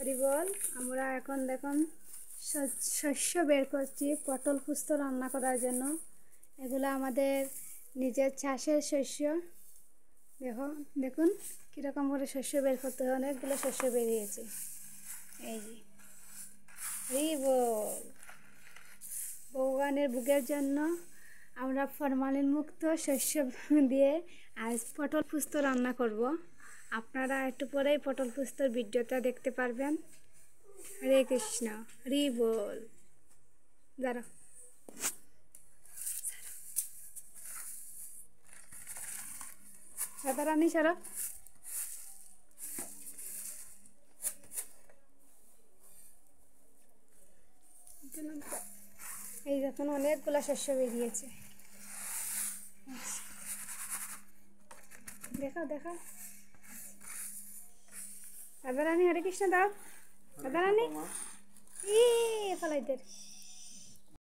হরিবল। আমরা এখন দেখুন শস্য বের করছি পটল পোস্ত রান্না করার জন্য। এগুলো আমাদের নিজের চাষের শস্য। দেখুন কীরকম করে শস্য বের করতে হয়, অনেকগুলো শস্য বেরিয়েছে। এই যে হরিবল। ভগবানের ভোগের জন্য আমরা ফরমালিন মুক্ত শস্য দিয়ে আজ পটল পোস্ত রান্না করব। আপনারা একটু পরেই পটল পোস্তর ভিডিওটা দেখতে পারবেন। হরে কৃষ্ণ, হরি বল। দাঁড়া, রাধারানী সরো। এই দেখুন অনেকগুলো শস্য বেরিয়েছে। দেখো দেখো, রাধারানী হরে কৃষ্ণ দাও। রাধারানী ই ফলাইতে